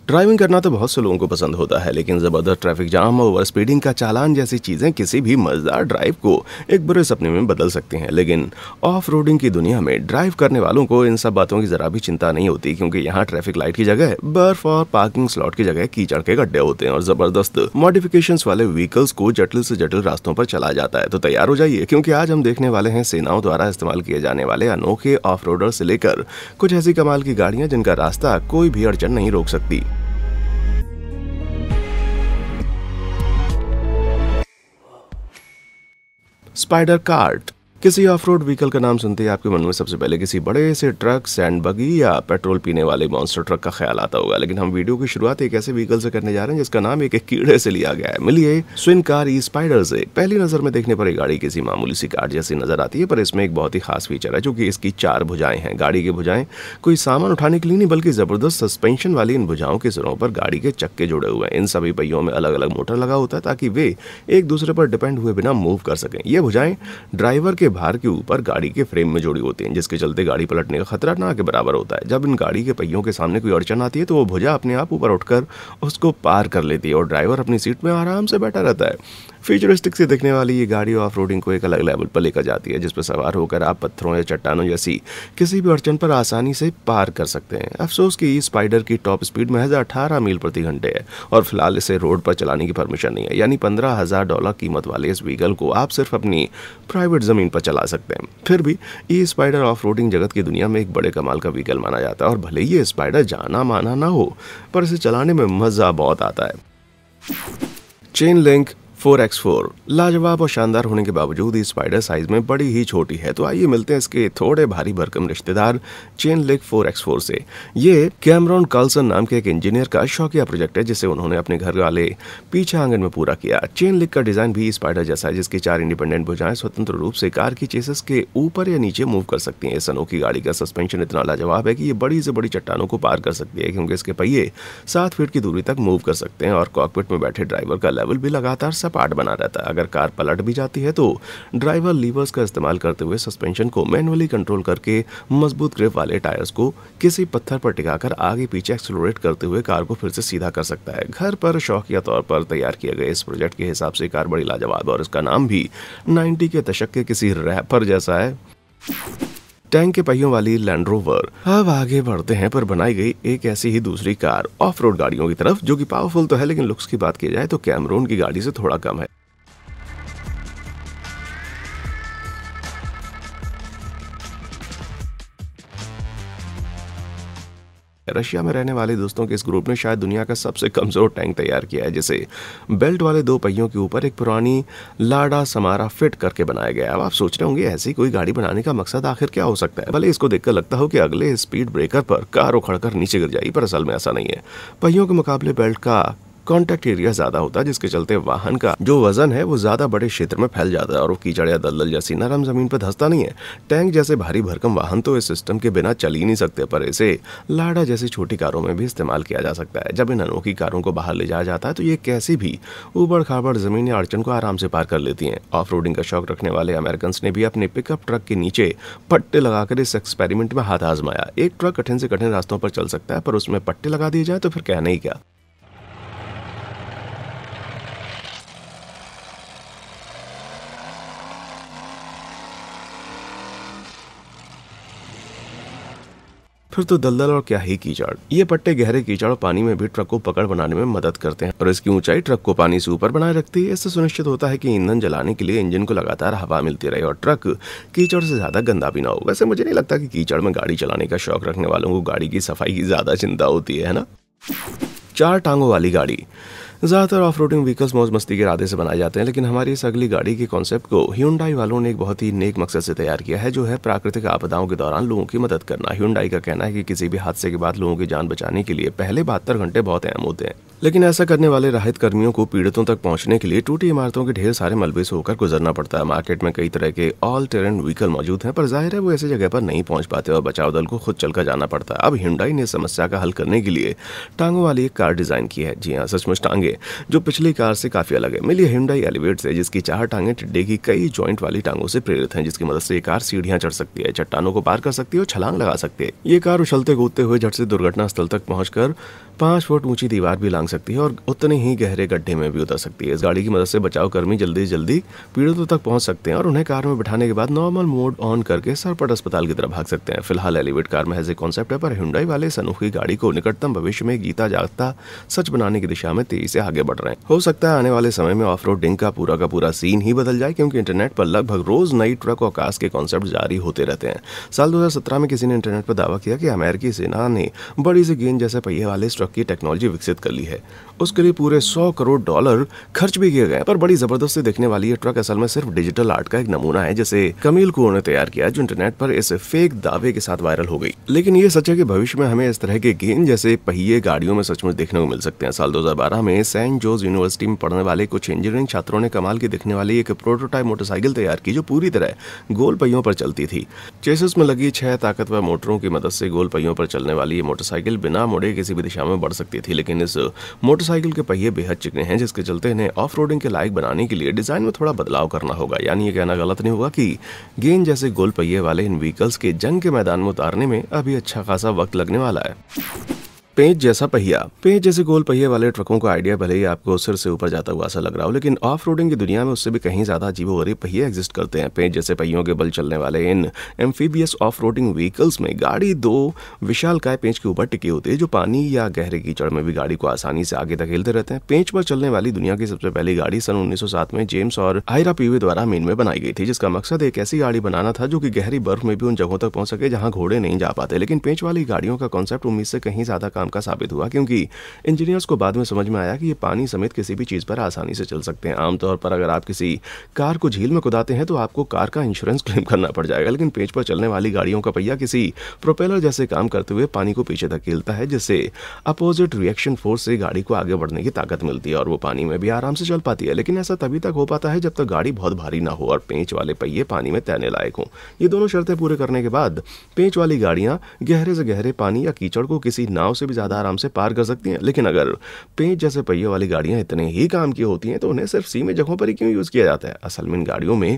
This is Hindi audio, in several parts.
ड्राइविंग करना तो बहुत से लोगों को पसंद होता है, लेकिन जबरदस्त ट्रैफिक जाम, ओवर स्पीडिंग का चालान जैसी चीजें किसी भी मजेदार ड्राइव को एक बुरे सपने में बदल सकती हैं। लेकिन ऑफ रोडिंग की दुनिया में ड्राइव करने वालों को इन सब बातों की जरा भी चिंता नहीं होती, क्योंकि यहाँ ट्रैफिक लाइट की जगह बर्फ और पार्किंग स्लॉट की जगह कीचड़ के गड्ढे होते हैं और जबरदस्त मॉडिफिकेशंस वाले व्हीकल्स को जटिल से जटिल रास्तों पर चला जाता है। तो तैयार हो जाइए, क्योंकि आज हम देखने वाले हैं सेनाओं द्वारा इस्तेमाल किए जाने वाले अनोखे ऑफ रोडर से लेकर कुछ ऐसी कमाल की गाड़ियां जिनका रास्ता कोई भी अड़चन नहीं रोक सकती। Spider cart. किसी ऑफ रोड व्हीकल का नाम सुनते ही आपके मन में सबसे पहले किसी बड़े से ट्रक, सैंड बगी या पेट्रोल पीने वाले मॉन्स्टर ट्रक का ख्याल आता होगा। लेकिन हम वीडियो की शुरुआत एक ऐसे व्हीकल से करने जा रहे हैं जिसका नाम एक कीड़े से लिया गया है। मिलिए स्विन कार ई स्पाइडर से। पहली नजर में देखने पर ये गाड़ी किसी मामूली सी कार जैसी नजर आती है, पर इसमें एक बहुत ही खास फीचर है, जो कि इसकी 4 भुजाएं हैं। गाड़ी की भुजाएं कोई सामान उठाने के लिए नहीं, बल्कि जबरदस्त सस्पेंशन वाली इन भुजाओं के सिरों पर गाड़ी के चक्के जुड़े हुए हैं। इन सभी पहियों में अलग अलग मोटर लगा होता है ताकि वे एक दूसरे पर डिपेंड हुए बिना मूव कर सकें। ये भुजाएं ड्राइवर के भार के ऊपर गाड़ी के फ्रेम में जुड़ी होती हैं, जिसके चलते गाड़ी पलटने का खतरा ना के बराबर होता है। जब इन गाड़ी के पहियों के सामने कोई अड़चन आती है तो वो भुजा अपने आप ऊपर उठकर उसको पार कर लेती है और ड्राइवर अपनी सीट में आराम से बैठा रहता है। फ्यूचरिस्टिक से दिखने वाली ये गाड़ी ऑफ रोडिंग को एक अलग लेवल पर लेकर जाती है, जिस पर सवार होकर आप पत्थरों या चट्टानों जैसी किसी भी अड़चन पर आसानी से पार कर सकते हैं। अफसोस कि स्पाइडर की टॉप स्पीड महज 18 मील प्रति घंटे है और फिलहाल इसे रोड पर चलाने की परमिशन नहीं है, यानी $15,000 कीमत वाले इस व्हीकल को आप सिर्फ अपनी प्राइवेट जमीन पर चला सकते हैं। फिर भी ये स्पाइडर ऑफ रोडिंग जगत की दुनिया में एक बड़े कमाल का व्हीकल माना जाता है और भले ही ये स्पाइडर जाना माना ना हो, पर इसे चलाने में मजा बहुत आता है। चेन लिंक 4x4 लाजवाब और शानदार होने के बावजूद ये स्पाइडर साइज में बड़ी ही छोटी है। तो आइए मिलते हैं इसके थोड़े भारी भरकम रिश्तेदार चेन लिंक 4x4 से। ये कैमरॉन कार्लसन नाम के एक इंजीनियर का शौकिया प्रोजेक्ट है, जिसे उन्होंने अपने घर वाले पीछे आंगन में पूरा किया। चेन लिंक का डिजाइन भी स्पाइडर जैसा है, जिसकी 4 इंडिपेंडेंट भुजाएं स्वतंत्र रूप से कार की चेसिस के ऊपर या नीचे मूव कर सकती हैं। इस अनोखी गाड़ी का सस्पेंशन इतना लाजवाब है कि ये बड़ी से बड़ी चट्टानों को पार कर सकती है, क्योंकि इसके पहिए 7 फीट की दूरी तक मूव कर सकते हैं और कॉकपिट में बैठे ड्राइवर का लेवल भी लगातार सपाट बना रहता है। अगर कार पलट भी जाती है तो ड्राइवर लीवर्स का इस्तेमाल करते हुए सस्पेंशन को मैनुअली कंट्रोल करके मजबूत ग्रिप वाले टायर्स को किसी पत्थर पर टिकाकर आगे पीछे एक्सेलरेट करते हुए कार को फिर से सीधा कर सकता है। घर पर शौकिया तौर पर तैयार किए गए इस प्रोजेक्ट के हिसाब से कार बड़ी लाजवाब और इसका नाम भी 90 के दशक के किसी रैपर जैसा है। टैंक के पहियों वाली लैंड रोवर। अब आगे बढ़ते हैं पर बनाई गई एक ऐसी ही दूसरी कार ऑफ रोड गाड़ियों की तरफ, जो कि पावरफुल तो है, लेकिन लुक्स की बात की जाए तो कैमरून की गाड़ी से थोड़ा कम है। रशिया में रहने वाले दोस्तों के इस ग्रुप ने शायद दुनिया का सबसे कमजोर टैंक तैयार किया है, जिसे बेल्ट वाले 2 पहियों के ऊपर एक पुरानी लाडा समारा फिट करके बनाया गया है। अब आप सोच रहे होंगे ऐसी कोई गाड़ी बनाने का मकसद आखिर क्या हो सकता है। भले इसको देखकर लगता हो कि अगले स्पीड ब्रेकर पर कार उखड़कर नीचे गिर जाएगी, पर असल में ऐसा नहीं है। पहियों के मुकाबले बेल्ट का कॉन्टैक्ट एरिया ज्यादा होता है, जिसके चलते वाहन का जो वजन है वो ज्यादा बड़े क्षेत्र में फैल जाता है और वो कीचड़ या दलदल जैसी नरम जमीन पर धंसता नहीं है। टैंक जैसे भारी भरकम वाहन तो इस सिस्टम के बिना चल ही नहीं सकते, पर इसे लाडा जैसी छोटी कारों में भी इस्तेमाल किया जा सकता है। जब इन अनोखी कारों को बाहर ले जाया जाता है तो ये कैसी भी ऊबड़ खाबड़ जमीन या अड़चन को आराम से पार कर लेती हैं। ऑफ रोडिंग का शौक रखने वाले अमेरिकन ने भी अपने पिकअप ट्रक के नीचे पट्टे लगाकर इस एक्सपेरिमेंट में हाथ आजमाया। एक ट्रक कठिन से कठिन रास्तों पर चल सकता है, पर उसमें पट्टे लगा दिए जाए तो फिर कहना ही क्या। फिर तो दलदल और क्या ही कीचड़। ये पट्टे गहरे कीचड़ और पानी में भी ट्रक को पकड़ बनाने में मदद करते हैं और इसकी ऊंचाई ट्रक को पानी से ऊपर बनाए रखती है। इससे सुनिश्चित होता है कि ईंधन जलाने के लिए इंजन को लगातार हवा मिलती रहे और ट्रक कीचड़ से ज्यादा गंदा भी ना हो। वैसे मुझे नहीं लगता कि कीचड़ में गाड़ी चलाने का शौक रखने वालों को गाड़ी की सफाई की ज्यादा चिंता होती है ना। 4 टांगों वाली गाड़ी। ज़्यादातर ऑफ रोडिंग व्हीकल्स मौज मस्ती के इरादे से बनाए जाते हैं, लेकिन हमारी इस अगली गाड़ी के कॉन्सेप्ट को ह्यूंडई वालों ने एक बहुत ही नेक मकसद से तैयार किया है, जो है प्राकृतिक आपदाओं के दौरान लोगों की मदद करना। ह्यूंडई का कहना है कि किसी भी हादसे के बाद लोगों की जान बचाने के लिए पहले 72 घंटे बहुत अहम होते हैं। लेकिन ऐसा करने वाले राहत कर्मियों को पीड़ितों तक पहुंचने के लिए टूटी इमारतों के ढेर सारे मलबे से होकर गुजरना पड़ता है। मार्केट में कई तरह के ऑल टेरेन व्हीकल मौजूद हैं, पर जाहिर है वो ऐसी जगह पर नहीं पहुंच पाते और बचाव दल को खुद चलकर जाना पड़ता है। अब Hyundai ने इस समस्या का हल करने के लिए टांगों वाली एक कार डिजाइन की है। जी हाँ, सचमुच टांगे जो पिछली कार से काफी अलग है। मिली Hyundai एलिवेट से, जिसकी 4 टांगे टिड्डे की कई जॉइंट वाली टांगों से प्रेरित हैं, जिसकी मदद से ये कार सीढ़ियां चढ़ सकती है, चट्टानों को पार कर सकती है और छलांग लगा सकती है। ये कार उछलते कूदते हुए झट से दुर्घटना स्थल तक पहुंचकर 5 फुट ऊंची दीवार भी लांघ सकती है और उतने ही गहरे गड्ढे में भी उतर सकती है। इस गाड़ी की मदद से बचाव कर्मी जल्दी जल्दी पीड़ितों तक पहुंच सकते हैं और उन्हें कार में बिठाने के बाद नॉर्मल मोड ऑन करके सरपट अस्पताल की तरफ भाग सकते हैं। फिलहाल एलिवेट कार महज एक कॉन्सेप्ट है, पर Hyundai वाले इस अनोखी गाड़ी को निकटतम भविष्य में जीता जागता सच बनाने की दिशा में तेजी से आगे बढ़ रहे हैं। हो सकता है आने वाले समय में ऑफ रोडिंग का पूरा सीन ही बदल जाए, क्योंकि इंटरनेट पर लगभग रोज नई ट्रक और कार्स के कॉन्सेप्ट जारी होते रहते हैं। साल 2017 में किसी ने इंटरनेट पर दावा किया कि अमेरिकी सेना ने बड़ी सी गेंद जैसे पहिए वाले इस ट्रक की टेक्नोलॉजी विकसित कर ली है। उसके लिए पूरे $100 करोड़ खर्च भी किए गए, पर बड़ी जबरदस्ती दिखने वाली ये ट्रक असल में सिर्फ डिजिटल आर्ट का एक नमूना है, जिसे कमील कुओं ने तैयार किया, जो इंटरनेट पर इस फेक दावे के साथ वायरल हो गई। लेकिन ये सच है कि भविष्य में हमें इस तरह के गेंद जैसे पहिए गाड़ियों में सचमुच देखने को मिल सकते हैं। साल 2012 में सेंट जोस यूनिवर्सिटी में पढ़ने वाले कुछ इंजीनियरिंग छात्रों ने कमाल की दिखने वाली एक प्रोटोटाइप मोटरसाइकिल तैयार की, जो पूरी तरह गोल पहियों पर चलती थी। चेसिस में लगी 6 ताकतवर मोटरों की मदद से गोल पहियों पर चलने वाली ये मोटरसाइकिल बिना मुड़े किसी भी दिशा में बढ़ सकती थी। लेकिन इस मोटरसाइकिल के पहिए बेहद चिकने हैं, जिसके चलते इन्हें ऑफ रोडिंग के लायक बनाने के लिए डिजाइन में थोड़ा बदलाव करना होगा। यानी ये कहना गलत नहीं होगा कि गेंद जैसे गोल पहिए वाले इन व्हीकल्स के जंग के मैदान में उतारने में अभी अच्छा खासा वक्त लगने वाला है। पेंच जैसा पहिया। पेंच जैसे गोल पहिए वाले ट्रकों का आइडिया भले ही आपको सिर से ऊपर जाता हुआ ऐसा लग रहा हो, लेकिन ऑफ रोडिंग की दुनिया में उससे भी कहीं ज्यादा अजीबोगरीब पहिए एग्जिस्ट करते हैं। पेंच जैसे पहियों के बल चलने वाले इन एम्फीबियस ऑफ रोडिंग व्हीकल्स में गाड़ी 2 विशालकाय पेंच के ऊपर टिकी होती है, जो पानी या गहरे कीचड़ में भी गाड़ी को आसानी से आगे धकेलते रहते हैं। पेंच पर चलने वाली दुनिया की सबसे पहली गाड़ी सन 1907 में जेम्स और आयरा पीवे द्वारा मेन में बनाई गई थी, जिसका मकसद एक ऐसी गाड़ी बनाना था जो कि गहरी बर्फ में भी उन जगहों तक पहुंच सके जहां घोड़े नहीं जा पाते। लेकिन पेंच वाली गाड़ियों का कॉन्सेप्ट उम्मीद से कहीं ज्यादा काम का साबित हुआ, क्योंकि इंजीनियर्स को बाद में समझ में आया कि ये पानी समेत किसी भी चीज पर आसानी से चल सकते हैं। आमतौर पर अगर आप किसी कार को झील में कुदाते हैं तो आपको कार का इंश्योरेंस क्लेम करना पड़ जाएगा, लेकिन पेंच पर चलने वाली गाड़ियों का पहिया किसी प्रोपेलर जैसे काम करते हुए पानी को पीछे धकेलता है, जिससे अपोजिट रिएक्शन फोर्स से गाड़ी को आगे बढ़ने की ताकत मिलती है और वो पानी में भी आराम से चल पाती है। लेकिन ऐसा तभी तक हो पाता है जब तक गाड़ी बहुत भारी ना हो और पेंच वाले पहिए पानी में तैरने लायक हो। ये दोनों शर्तें पूरे करने के बाद पेंच वाली गाड़ियां गहरे से गहरे पानी या कीचड़ को किसी नाव से भी ज्यादा आराम से पार कर सकती हैं। लेकिन अगर पेंच जैसे पहिए वाली गाड़ियां इतने ही काम की होती हैं तो उन्हें सिर्फ सीमित जगहों पर ही क्यों यूज किया जाता है? असल में इन गाड़ियों में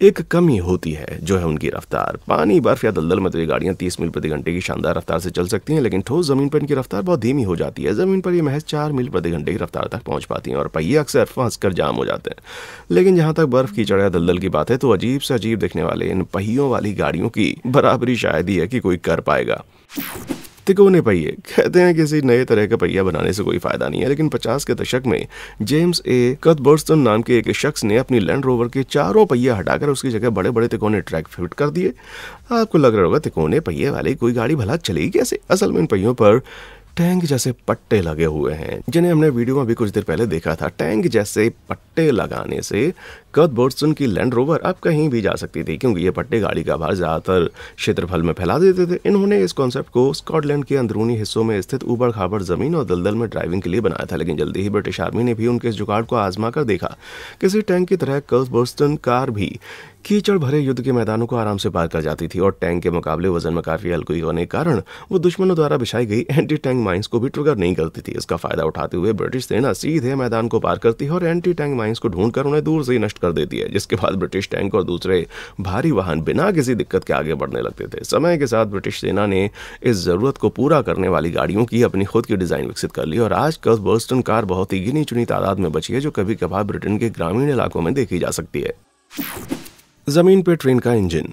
एक कमी होती है, जो है उनकी रफ्तार। पानी, बर्फ या दलदल में तो ये गाड़ियां 30 मील प्रति घंटे की शानदार रफ्तार से चल सकती हैं, लेकिन ठोस जमीन पर इनकी रफ्तार बहुत धीमी हो जाती है। जमीन पर ये महज 4 मील प्रति घंटे की रफ्तार तक पहुंच पाती हैं और पहिए अक्सर फंस कर जाम हो जाते हैं। लेकिन जहां तक बर्फ, कीचड़ या दलदल की बात है तो अजीब से अजीब दिखने वाले इन पहियों वाली गाड़ियों की बराबरी शायद ही है कि कोई कर पाएगा। तिकोने पहिए। कहते हैं किसी नए तरह का पहिया बनाने से कोई फायदा नहीं है, लेकिन 50 के दशक में जेम्स ए कथबर्टसन नाम के एक शख्स ने अपनी लैंड रोवर के चारों पहिए हटाकर उसकी जगह बड़े बड़े तिकोने ट्रैक फिट कर दिए। आपको लग रहा होगा तिकोने पहिए वाली कोई गाड़ी भला चलेगी कैसे? असल में इन पहियों पर टैंक जैसे पट्टे लगे हुए हैं, जिन्हें हमने वीडियो में भी कुछ देर पहले देखा था। टैंक जैसे पट्टे लगाने से कथबर्टसन की लैंड रोवर अब कहीं भी जा सकती थी, क्योंकि ये पट्टे गाड़ी का भार ज्यादातर क्षेत्रफल में फैला देते थे। इन्होंने इस कॉन्सेप्ट को स्कॉटलैंड के अंदरूनी हिस्सों में स्थित ऊबड़ खाबड़ जमीन और दलदल में ड्राइविंग के लिए बनाया था, लेकिन जल्दी ही ब्रिटिश आर्मी ने भी उनके इस जुगाड़ को आजमा कर देखा। किसी टैंक की तरह कथबर्टसन कार भी कीचड़ भरे युद्ध के मैदानों को आराम से पार कर जाती थी और टैंक के मुकाबले वजन में काफी हल्की होने के कारण वो दुश्मनों द्वारा बिछाई गई एंटी टैंक माइंस को भी ट्रिगर नहीं करती थी। इसका फायदा उठाते हुए ब्रिटिश सेना सीधे मैदान को पार करती है और एंटी टैंक माइंस को ढूंढकर उन्हें दूर से ही नष्ट कर देती है, जिसके बाद ब्रिटिश टैंक और दूसरे भारी वाहन बिना किसी दिक्कत के आगे बढ़ने लगते थे। समय के साथ ब्रिटिश सेना ने इस जरूरत को पूरा करने वाली गाड़ियों की अपनी खुद की डिजाइन विकसित कर ली और आज कथबर्टसन कार बहुत ही गिनी चुनी तादाद में बची है, जो कभी कभार ब्रिटेन के ग्रामीण इलाकों में देखी जा सकती है। जमीन पे ट्रेन का इंजन।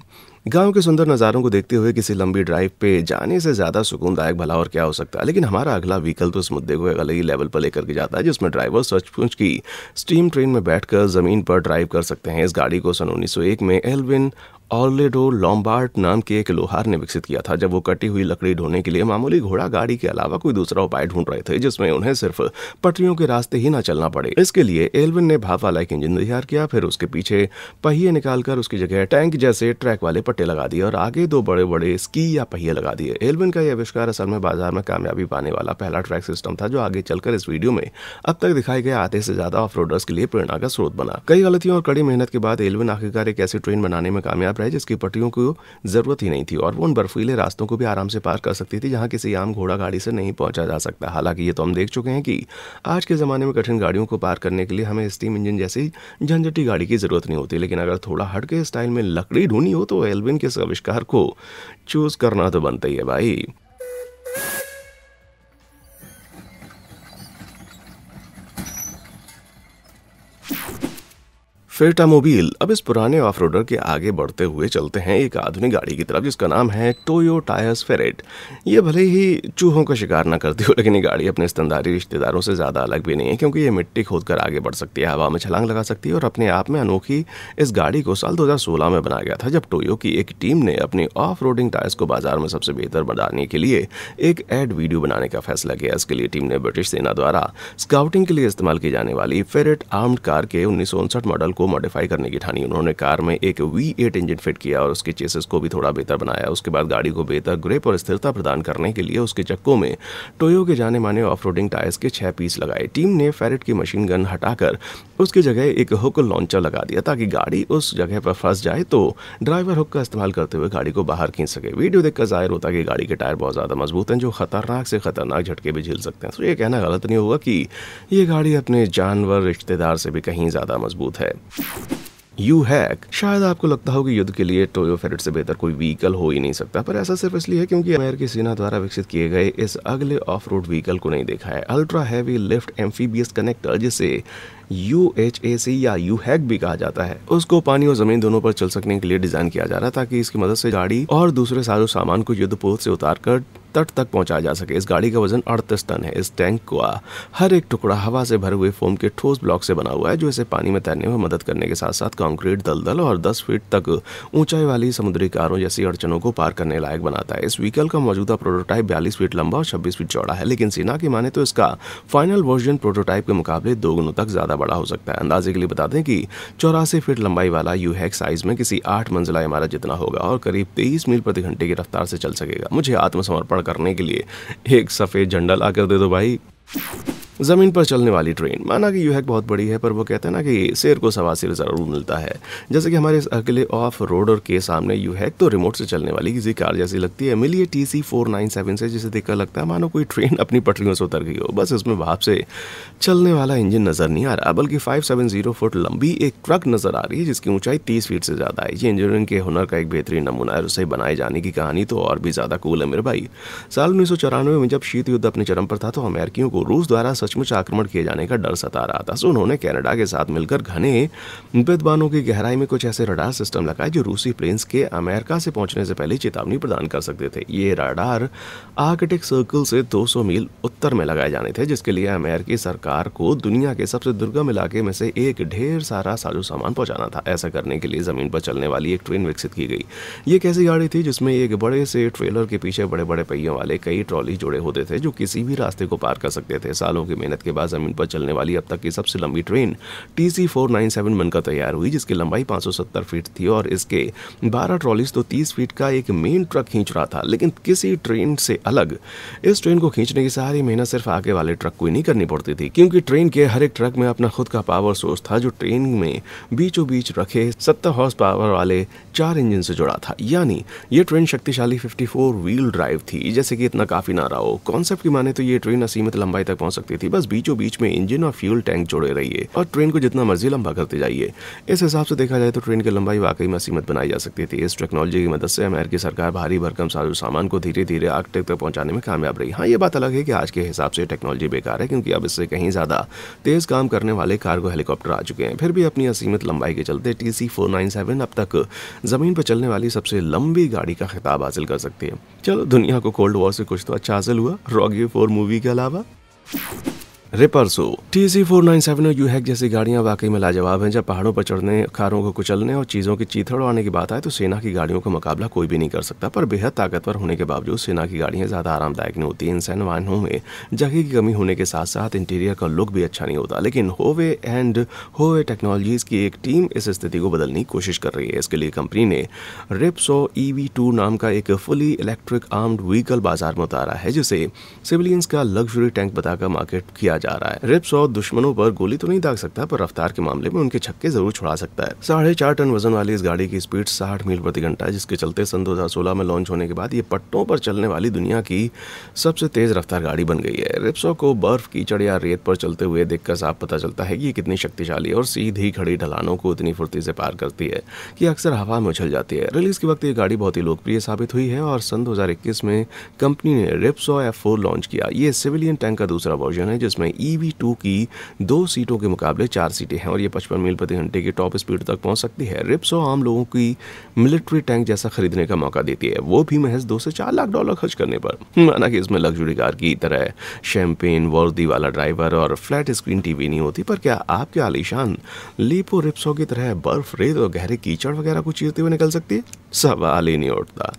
गांव के सुंदर नज़ारों को देखते हुए किसी लंबी ड्राइव पे जाने से ज़्यादा सुकूनदायक भला और क्या हो सकता है। लेकिन हमारा अगला व्हीकल तो इस मुद्दे को एक अलग ही लेवल पर लेकर के जाता है, जिसमें ड्राइवर सचमुच की स्टीम ट्रेन में बैठकर ज़मीन पर ड्राइव कर सकते हैं। इस गाड़ी को सन 1901 में एल्विन ऑर्लेडो लॉम्बार्ड नाम के एक लोहार ने विकसित किया था, जब वो कटी हुई लकड़ी ढोने के लिए मामूली घोड़ा गाड़ी के अलावा कोई दूसरा उपाय ढूंढ रहे थे जिसमें उन्हें सिर्फ पटरियों के रास्ते ही न चलना पड़े। इसके लिए एल्विन ने भाप वाला एक इंजन तैयार किया, फिर उसके पीछे पहिए निकालकर उसकी जगह टैंक जैसे ट्रैक वाले पट्टे लगा दिए और आगे दो बड़े बड़े स्की या पहिए लगा दिए। एल्विन का यह आविष्कार असल में बाजार में कामयाबी पाने वाला पहला ट्रैक सिस्टम था, जो आगे चलकर इस वीडियो में अब तक दिखाए गए आधे से ज्यादा ऑफ रोडर्स के लिए प्रेरणा का स्रोत बना। कई गलतियों और कड़ी मेहनत के बाद एल्विन आखिरकार एक ऐसी ट्रेन बनाने में कामयाब रहे जिसकी पटरियों को जरूरत ही नहीं थी और वो उन बर्फीले रास्तों को भी आराम से पार कर सकती थी जहां किसी आम घोड़ा गाड़ी से नहीं पहुंचा जा सकता। हालांकि ये तो हम देख चुके हैं कि आज के जमाने में कठिन गाड़ियों को पार करने के लिए हमें स्टीम इंजन जैसी झंझटी गाड़ी की जरूरत नहीं होती, लेकिन अगर थोड़ा हटके स्टाइल में लकड़ी ढूंढनी हो तो एल्विन के इस आविष्कार को चूज करना तो बनता ही है भाई। फेटामोबिल। अब इस पुराने ऑफ-रोडर के आगे बढ़ते हुए चलते हैं एक आधुनिक गाड़ी की तरफ जिसका नाम है टोयो टायर्स फेरेट। ये भले ही चूहों का शिकार न करती हो, लेकिन ये गाड़ी अपने स्तनधारी रिश्तेदारों से ज़्यादा अलग भी नहीं है, क्योंकि ये मिट्टी खोदकर आगे बढ़ सकती है, हवा में छलांग लगा सकती है और अपने आप में अनोखी। इस गाड़ी को साल 2016 में बनाया गया था, जब टोयो की एक टीम ने अपनी ऑफ रोडिंग टायर्स को बाजार में सबसे बेहतर बनाने के लिए एक एड वीडियो बनाने का फैसला किया। इसके लिए टीम ने ब्रिटिश सेना द्वारा स्काउटिंग के लिए इस्तेमाल की जाने वाली फेरेट आर्म्ड कार के 1959 मॉडल को मॉडिफाई करने की ठानी। उन्होंने कार में एक V8 इंजन फिट किया और उसके चेसिस को भी थोड़ा बेहतर बनाया। उसके बाद गाड़ी को बेहतर ग्रिप और स्थिरता प्रदान करने के लिए उसके चक्कों में टोयो के जाने माने ऑफ-रोडिंग टायर्स के 6 पीस लगाए। टीम ने फेरेट की मशीन गन हटाकर उसकी जगह एक हुक लॉन्चर लगा दिया ताकि गाड़ी उस जगह पर फंस जाए तो ड्राइवर हुक का इस्तेमाल करते हुए गाड़ी को बाहर खींच सके। वीडियो देखकर जाहिर होता कि गाड़ी के टायर बहुत ज्यादा मजबूत हैं, जो खतरनाक से खतरनाक झटके भी झेल सकते हैं। तो ये कहना गलत नहीं होगा कि ये गाड़ी अपने जानवर रिश्तेदार से भी कहीं ज्यादा मजबूत है। U-HAC। शायद आपको लगता हो कि युद्ध के लिए टोयो फेरेट से बेहतर कोई व्हीकल हो ही नहीं सकता, पर ऐसा सिर्फ इसलिए है क्योंकि अमेरिकी सेना द्वारा विकसित किए गए इस अगले ऑफ रोड व्हीकल को नहीं देखा है। Ultra heavy lift amphibious connector, जिसे UHAC या U-HAC भी कहा जाता है, उसको पानी और जमीन दोनों पर चल सकने के लिए डिजाइन किया जा रहा था ताकि इसकी मदद से गाड़ी और दूसरे साजो सामान को युद्धपोत से उतारकर तट तक पहुंचाया जा सके। इस गाड़ी का वजन 38 टन है। इस टैंक का हर एक टुकड़ा हवा से भरे हुए फोम के ठोस ब्लॉक से बना हुआ है, जो इसे पानी में तैरने में मदद करने के साथ साथ कंक्रीट, दलदल और 10 फीट तक ऊंचाई वाली समुद्री कारों जैसी अड़चनों को पार करने लायक बनाता है। इस व्हीकल का मौजूदा प्रोटोटाइप 42 फीट लंबा और 26 फीट चौड़ा है, लेकिन सेना की माने तो इसका फाइनल वर्जन प्रोटोटाइप के मुकाबले 2 गुना तक ज्यादा बड़ा हो सकता है। अंदाजे के लिए बता दें कि 84 फीट लंबाई वाला U-HAC साइज में किसी 8 मंजिला इमारत जितना होगा और करीब 23 मील प्रति घंटे की रफ्तार से चल सकेगा। मुझे आत्मसमर्पण करने के लिए एक सफेद झंडा ला कर दे दो भाई। जमीन पर चलने वाली ट्रेन। माना कि U-HAC बहुत बड़ी है, पर वो कहते हैं ना कि शेर को सवा सिर जरूर मिलता है। जैसे कि हमारे इस अगले ऑफ रोडर के सामने U-HAC तो रिमोट से चलने वाली किसी कार जैसी लगती है। मिली TC497 से, जिसे देखकर लगता है मानो कोई ट्रेन अपनी पटरियों से उतर गई हो। बस इसमें भाप से चलने वाला इंजन नजर नहीं आ रहा, बल्कि 570 फुट लंबी एक ट्रक नजर आ रही है जिसकी ऊंचाई 30 फीट से ज्यादा है। ये इंजीनियरिंग के हुनर का एक बेहतरीन नमूना है। उसे बनाए जाने की कहानी तो और भी ज्यादा कूल है मेरे भाई। साल 1994 में जब शीत युद्ध अपने चरम पर था तो अमेरिकियों को रूस द्वारा सचमुच आक्रमण किए जाने का डर सता रहा था। सो उन्होंने कनाडा के साथ मिलकर घने बेतबानों की गहराई में कुछ ऐसे रडार सिस्टम लगाए जो रूसी प्लेन्स के अमेरिका से पहुंचने से पहले चेतावनी प्रदान कर सकते थे। ये रडार आर्कटिक सर्कल से 200 मील उत्तर में लगाए जाने थे, जिसके लिए अमेरिकी सरकार को दुनिया के सबसे दुर्गम इलाके में से एक ढेर सारा साजो सामान पहुंचाना था। ऐसा करने के लिए जमीन पर चलने वाली एक ट्रेन विकसित की गई। ये एक ऐसी गाड़ी थी जिसमें एक बड़े से ट्रेलर के पीछे बड़े बड़े पहियों वाले कई ट्रॉली जुड़े होते थे जो किसी भी रास्ते को पार कर सकते थे। सालों की मेहनत के बाद जमीन पर चलने वाली अब तक की सबसे लंबी ट्रेन TC497 बनकर तैयार हुई, जिसकी लंबाई 570 फीट थी और इसके 12 ट्रॉलीज तो 30 फीट का एक मेन ट्रक खींच रहा था। लेकिन किसी ट्रेन से अलग इस ट्रेन को खींचने की सारी मेहनत सिर्फ आगे वाले ट्रक को ही नहीं करनी पड़ती थी, क्योंकि ट्रेन के हर एक ट्रक में अपना खुद का पावर सोर्स था जो ट्रेन में बीचों बीच रखे 70 हॉर्स पावर वाले 4 इंजन से जुड़ा था। यानी ये ट्रेन शक्तिशाली 54 व्हील ड्राइव थी। जैसे कि इतना काफी ना रहा हो, कॉन्सेप्ट की माने तो ये ट्रेन असीमित लंबाई तक पहुंच सकती थी। बस बीचों बीच में इंजन और फ्यूल टैंक जोड़े रहिए और ट्रेन को जितना मर्जी लंबा करते जाइए। इस हिसाब से देखा जाए तो ट्रेन की लंबाई वाकई में असीमित बनाई जा सकती थी। इस टेक्नोलॉजी की मदद से अमेरिकी सरकार भारी भरकम साजो सामान को धीरे धीरे आर्कटिक तक पहुंचाने में कामयाब रही। हाँ, ये बात अलग है कि आज के हिसाब से टेक्नोलॉजी बेकार है, क्योंकि अब इससे कहीं ज्यादा तेज काम करने वाले कार्गो हेलीकॉप्टर आ चुके हैं। फिर भी अपनी असीमित लंबाई के चलते TC497 अब तक जमीन पर चलने वाली सबसे लंबी गाड़ी का खिताब हासिल कर सकती है। चलो, दुनिया को कोल्ड वॉर से कुछ तो अच्छा हासिल हुआ, रॉकी 4 मूवी के अलावा। रिपर्सो TC497 और यूहैक जैसी गाड़ियां वाकई में लाजवाब हैं। जब पहाड़ों पर चढ़ने, खारों को कुचलने और चीज़ों की चीथड़ उड़ाने की बात आए तो सेना की गाड़ियों का मुकाबला कोई भी नहीं कर सकता। पर बेहद ताकतवर होने के बावजूद सेना की गाड़ियां ज़्यादा आरामदायक नहीं होती। इन सैन्य वाहनों में जगह की कमी होने के साथ साथ इंटीरियर का लुक भी अच्छा नहीं होता। लेकिन होवे टेक्नोलॉजीज की एक टीम इस स्थिति को बदलने की कोशिश कर रही है। इसके लिए कंपनी ने रिपसो EV2 नाम का एक फुली इलेक्ट्रिक आर्म्ड व्हीकल बाजार में उतारा है, जिसे सिविलियंस का लग्जरी टैंक बताकर मार्केट किया जा रहा है। रिपसो दुश्मनों पर गोली तो नहीं दाग सकता, पर रफ्तार के मामले में उनके छक्के जरूर छुड़ा सकता है। 4.5 टन वजन वाली इस गाड़ी की स्पीड 60 मील प्रति घंटा है, जिसके चलते सन 2016 में लॉन्च होने के बाद ये पट्टों पर चलने वाली दुनिया की सबसे तेज रफ्तार गाड़ी बन गई है। रिपसो को बर्फ, कीचड़ या रेत पर चलते हुए देखकर साफ पता चलता है कि ये कितनी शक्तिशाली और सीधी खड़ी ढलानों को इतनी फुर्ती से पार करती है कि अक्सर हवा में उछल जाती है। रिलीज के वक्त ये गाड़ी बहुत ही लोकप्रिय साबित हुई है और सन 2021 में कंपनी ने रिपसो F4 लॉन्च किया। ये सिविलियन टैंक का दूसरा वर्जन है, जिसमें EV2 की 2 सीटों के मुकाबले 4 सीटें हैं और ये 55 मील प्रति घंटे की टॉप स्पीड तक पहुंच सकती है। रिपसो आम लोगों की मिलिट्री टैंक जैसा खरीदने का मौका देती है, वो भी महज 2 से 4 लाख डॉलर खर्च करने पर। माना कि इसमें लग्जरी कार की तरह शैंपेन वर्दी वाला ड्राइवर और फ्लैट स्क्रीन टीवी नहीं होती, पर क्या आपके आलीशान लीपो रिपसो की तरह बर्फ, रेत और गहरे कीचड़ वगैरह को चीरते हुए निकल सकती है? सवाल ही नहीं उठता।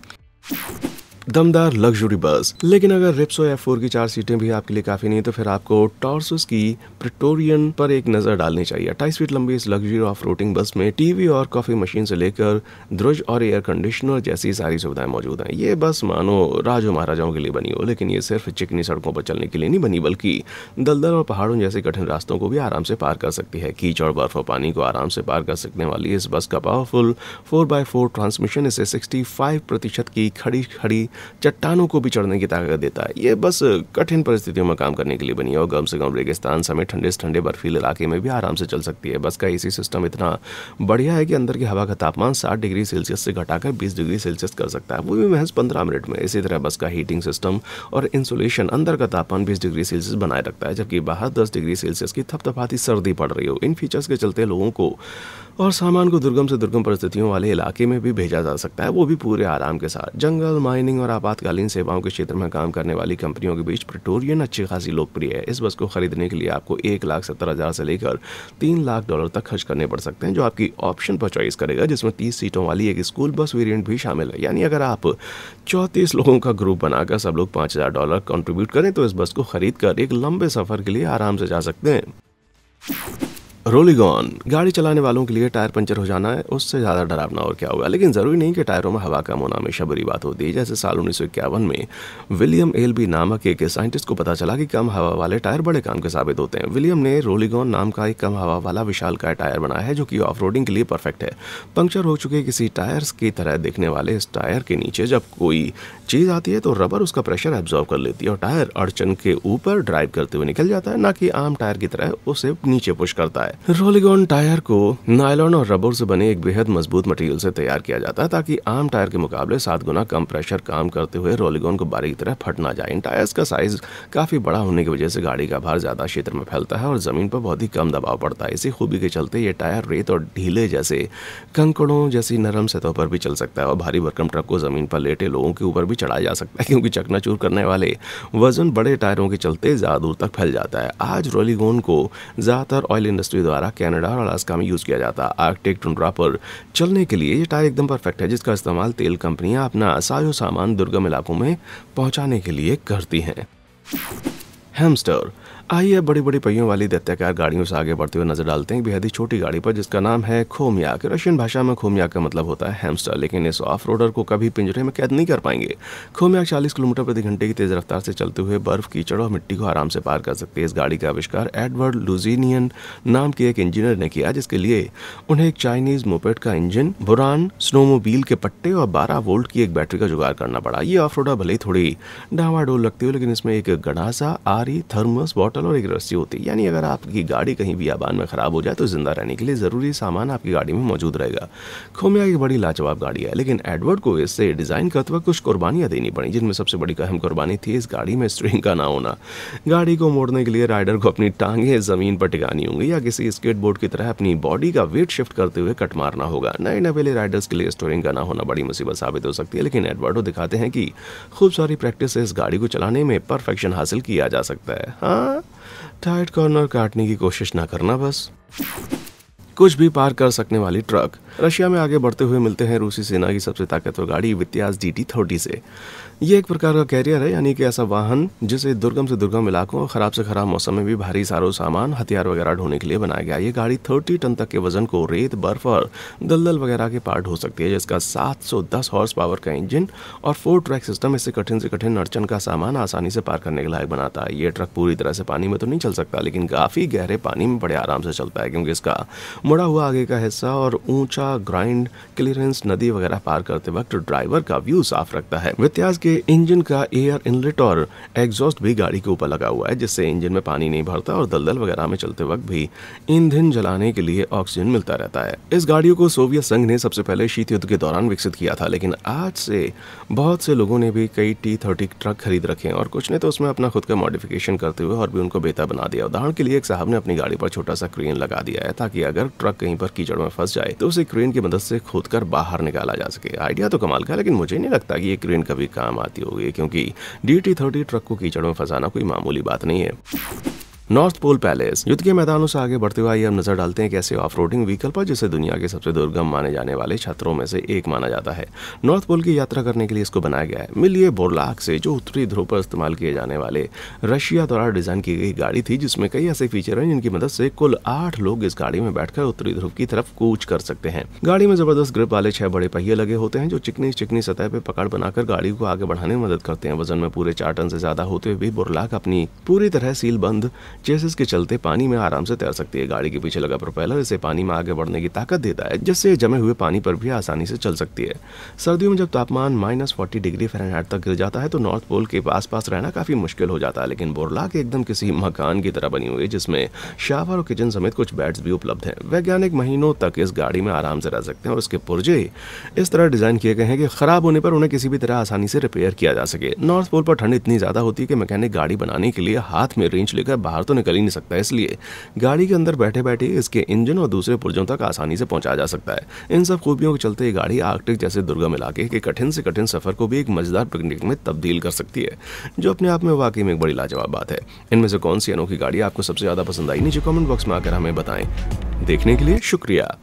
दमदार लग्जरी बस। लेकिन अगर रिपसो F4 की 4 सीटें भी आपके लिए काफ़ी नहीं तो फिर आपको टॉर्सस की प्रेटोरियन पर एक नज़र डालनी चाहिए। 28 फीट लंबी इस लग्जरी ऑफ रोडिंग बस में टीवी और कॉफ़ी मशीन से लेकर ध्रुज और एयर कंडीशनर जैसी सारी सुविधाएं मौजूद हैं। ये बस मानो राजो महाराजाओं के लिए बनी हो, लेकिन ये सिर्फ चिकनी सड़कों पर चलने के लिए नहीं बनी, बल्कि दलदल और पहाड़ों जैसे कठिन रास्तों को भी आराम से पार कर सकती है। कीचड़, बर्फ और पानी को आराम से पार कर सकने वाली इस बस का पावरफुल 4x4 ट्रांसमिशन इसे 65% की खड़ी चट्टानों को भी चढ़ने की ताकत देता है। ये बस कठिन परिस्थितियों में काम करने के लिए बनी है और कम से कम रेगिस्तान समेत ठंडे से ठंडे बर्फीले इलाके में भी आराम से चल सकती है। बस का AC सिस्टम इतना बढ़िया है कि अंदर की हवा का तापमान 60 डिग्री सेल्सियस से घटाकर 20 डिग्री सेल्सियस कर सकता है, वो भी महज 15 मिनट में। इसी तरह बस का हीटिंग सिस्टम और इंसुलेशन अंदर का तापमान 20 डिग्री सेल्सियस बनाए रखता है, जबकि बाहर 10 डिग्री सेल्सियस की थपथपाती सर्दी पड़ रही हो। इन फीचर्स के चलते लोगों को और सामान को दुर्गम से दुर्गम परिस्थितियों वाले इलाके में भी भेजा जा सकता है, वो भी पूरे आराम के साथ। जंगल, माइनिंग और आपातकालीन सेवाओं के क्षेत्र में काम करने वाली कंपनियों के बीच प्रेटोरियन अच्छी खासी लोकप्रिय है। इस बस को खरीदने के लिए आपको 1,70,000 से लेकर 3 लाख डॉलर तक खर्च करने पड़ सकते हैं, जो आपकी ऑप्शन पर चॉइस करेगा, जिसमें 30 सीटों वाली एक स्कूल बस वेरिएंट भी शामिल है। यानी अगर आप 34 लोगों का ग्रुप बनाकर सब लोग $5,000 कंट्रीब्यूट करें तो इस बस को खरीद कर एक लंबे सफर के लिए आराम से जा सकते हैं। रोलिगॉन। गाड़ी चलाने वालों के लिए टायर पंचर हो जाना है उससे ज़्यादा डरावना और क्या होगा, लेकिन ज़रूरी नहीं कि टायरों में हवा कम होना हमेशा बुरी बात होती है। जैसे साल 1951 में विलियम एलबी नामक एक साइंटिस्ट को पता चला कि कम हवा वाले टायर बड़े काम के साबित होते हैं। विलियम ने रोलिगॉन नाम का एक कम हवा वाला विशालकाय टायर बनाया है, जो कि ऑफ रोडिंग के लिए परफेक्ट है। पंक्चर हो चुके किसी टायर्स की तरह दिखने वाले इस टायर के नीचे जब कोई चीज़ आती है तो रबर उसका प्रेशर एब्जॉर्व कर लेती है और टायर अड़चन के ऊपर ड्राइव करते हुए निकल जाता है, ना कि आम टायर की तरह उसे नीचे पुश करता है। रोलिगॉन टायर को नायलॉन और रबर से बने एक बेहद मजबूत मटेरियल से तैयार किया जाता है, ताकि आम टायर के मुकाबले 7 गुना कम प्रेशर काम करते हुए रोलिगॉन को बारी की तरह फट ना जाए। इन टायर्स का साइज काफ़ी बड़ा होने की वजह से गाड़ी का भार ज़्यादा क्षेत्र में फैलता है और ज़मीन पर बहुत ही कम दबाव पड़ता है। इसी खूबी के चलते ये टायर रेत और ढीले जैसे कंकड़ों जैसी नरम सतहों पर भी चल सकता है और भारी भरकम ट्रक को ज़मीन पर लेटे लोगों के ऊपर भी चढ़ाया जा सकता है, क्योंकि चकनाचूर करने वाले वजन बड़े टायरों के चलते ज़्यादा दूर तक फैल जाता है। आज रोलिगॉन को ज़्यादातर ऑयल इंडस्ट्री द्वारा कनाडा और अलास्का में यूज़ किया जाता है। आर्कटिक टुंड्रा पर चलने के लिए ये टायर एकदम परफेक्ट है, जिसका इस्तेमाल तेल कंपनियां अपना साजो सामान दुर्गम इलाकों में पहुंचाने के लिए करती हैं। हैमस्टर। आइए अब बड़ी बड़ी पहियों वाली दैत्याकार गाड़ियों से आगे बढ़ते हुए नजर डालते हैं बेहद ही छोटी गाड़ी पर, जिसका नाम है खोमियाक। रशियन भाषा में खोमियाक का मतलब होता है हैमस्टर, लेकिन इस ऑफ रोडर को कभी पिंजरे में कैद नहीं कर पाएंगे। खोमियाक 40 किलोमीटर प्रति घंटे की तेज रफ्तार से चलते हुए बर्फ, कीचड़ और मिट्टी को आराम से पार कर सकते हैं। इस गाड़ी का आविष्कार एडवर्ड लुजीनियन नाम के एक इंजीनियर ने किया, जिसके लिए उन्हें एक चाइनीज मोपेड का इंजन, बुरान स्नोमोबिल के पट्टे और 12 वोल्ट की एक बैटरी का जुगाड़ करना पड़ा। ये ऑफ रोडर भले ही थोड़ी डावाडोल लगती हो, लेकिन इसमें एक गड़ासा, आरी, थर्मस बॉटल और एक रस्सी होती है। यानी अगर आपकी गाड़ी कहीं बियाबान में खराब हो जाए तो जिंदा रहने के लिए जरूरी सामान आपकी गाड़ी में मौजूद रहेगा। खोमियाक एक बड़ी लाजवाब गाड़ी है, लेकिन एडवर्ड को इससे डिजाइन करते वक्त कुछ कुर्बानियां देनी पड़ी, जिनमें सबसे बड़ी अहम कुर्बानी थी इस गाड़ी में स्टीयरिंग का ना होना। गाड़ी को मोड़ने के लिए राइडर को अपनी टांगे जमीन पर टिकानी होंगी या किसी स्केटबोर्ड की तरह अपनी बॉडी का वेट शिफ्ट करते हुए कट मारना होगा। नए नवेले राइडर्स के लिए स्टीयरिंग का ना होना बड़ी मुसीबत साबित हो सकती है, लेकिन एडवर्डो दिखाते हैं कि खूब सारी प्रैक्टिस से इस गाड़ी को चलाने में परफेक्शन हासिल किया जा सकता है। हाँ, टाइट कॉर्नर काटने की कोशिश ना करना बस। कुछ भी पार कर सकने वाली ट्रक। रशिया में आगे बढ़ते हुए मिलते हैं रूसी सेना की सबसे ताकतवर गाड़ी वित्यास DT-30 से। ये एक प्रकार का कैरियर है, यानी कि ऐसा वाहन जिसे दुर्गम से दुर्गम इलाकों और खराब से खराब मौसम में भी भारी सारो सामान, हथियार वगैरह ढोने के लिए बनाया गया। ये गाड़ी 30 टन तक के वजन को रेत, बर्फ और दलदल वगैरह के पार ढो सकती है, जिसका 710 हॉर्स पावर का इंजन और 4 ट्रैक सिस्टम इससे कठिन से कठिन अड़चन का सामान आसानी से पार करने के लायक बनाता है। ये ट्रक पूरी तरह से पानी में तो नहीं चल सकता, लेकिन काफी गहरे पानी में बड़े आराम से चलता है, क्योंकि इसका मुड़ा हुआ आगे का हिस्सा और ऊंचा ग्राइंड क्लियरेंस नदी वगैरह पार करते वक्त ड्राइवर का व्यू साफ रखता है। वित्यास के इंजन का एयर इनलेट और एग्जॉस्ट भी गाड़ी के ऊपर लगा हुआ है, जिससे इंजन में पानी नहीं भरता और दलदल वगैरह में चलते वक्त भी ईंधन जलाने के लिए ऑक्सीजन मिलता रहता है। इस गाड़ी को सोवियत संघ ने सबसे पहले शीत युद्ध के दौरान विकसित किया था, लेकिन आज से बहुत से लोगों ने भी कई T-30 ट्रक खरीद रखे हैं और कुछ ने तो उसमें अपना खुद का मॉडिफिकेशन करते हुए और भी उनको बेहतर बना दिया। उदाहरण के लिए एक साहब ने अपनी गाड़ी पर छोटा सा क्रेन लगा दिया है, ताकि अगर ट्रक कहीं पर कीचड़ में फंस जाए तो उसे क्रेन की मदद से खोदकर बाहर निकाला जा सके। आइडिया तो कमाल का है, लेकिन मुझे नहीं लगता कि ये क्रेन कभी काम आती होगी, क्योंकि DT-30 ट्रक को कीचड़ में फंसाना कोई मामूली बात नहीं है। North Pole palace. युद्ध के मैदानों से आगे बढ़ते हुए हम नजर डालते हैं कि ऐसे ऑफ रोडिंग व्हीकल पर जिसे दुनिया के सबसे दुर्गम माने जाने वाले क्षेत्रों में से एक माना जाता है। नॉर्थ पोल की यात्रा करने के लिए इसको बनाया गया है। मिलिए बोरलाग से, जो उत्तरी ध्रुव पर इस्तेमाल किए जाने वाले रशिया द्वारा डिजाइन की गई गाड़ी थी, जिसमें कई ऐसे फीचर हैं जिनकी मदद से कुल 8 लोग इस गाड़ी में बैठकर उत्तरी ध्रुव की तरफ कूच कर सकते हैं। गाड़ी में जबरदस्त ग्रिप वाले 6 बड़े पहिए लगे होते हैं, जो चिकनी चिकनी सतह पे पकड़ बनाकर गाड़ी को आगे बढ़ाने में मदद करते हैं। वजन में पूरे 4 टन से ज्यादा होते हुए भी बोरलाग अपनी पूरी तरह सील बंद चेसिस के चलते पानी में आराम से तैर सकती है। गाड़ी के पीछे लगा प्रोपेलर इसे पानी में आगे बढ़ने की ताकत देता है, जिससे जमे हुए पानी पर भी आसानी से चल सकती है। सर्दियों में जब तापमान -40 डिग्री फ़ारेनहाइट तक गिर जाता है तो नॉर्थ पोल के आसपास रहना काफी मुश्किल हो जाता है, लेकिन बोरलाग एकदम किसी मकान की तरह बनी हुई है, जिसमें शावर और किचन समेत कुछ बेड्स भी उपलब्ध हैं। वैज्ञानिक महीनों तक इस गाड़ी में आराम से रह सकते हैं और इसके पुर्जे इस तरह डिजाइन किए गए हैं कि खराब होने पर उन्हें किसी भी तरह आसानी से रिपेयर किया जा सके। नॉर्थ पोल पर ठंड इतनी ज्यादा होती है कि मैकेनिक गाड़ी बनाने के लिए हाथ में रेंच लेकर बाहर तो निकल ही नहीं सकता, इसलिए गाड़ी के अंदर बैठे बैठे इसके इंजन और दूसरे पुर्जों तक आसानी से पहुंचाया जा सकता है। इन सब खूबियों के चलते ये गाड़ी आर्कटिक जैसे दुर्गम इलाके के कठिन से कठिन सफर को भी एक मजेदार पिकनिक में तब्दील कर सकती है, जो अपने आप में वाकई में एक बड़ी लाजवाब बात है। इनमें से कौन सी अनोखी गाड़ी आपको सबसे ज्यादा पसंद आई, नीचे कमेंट बॉक्स में आकर हमें बताएं। देखने के लिए शुक्रिया।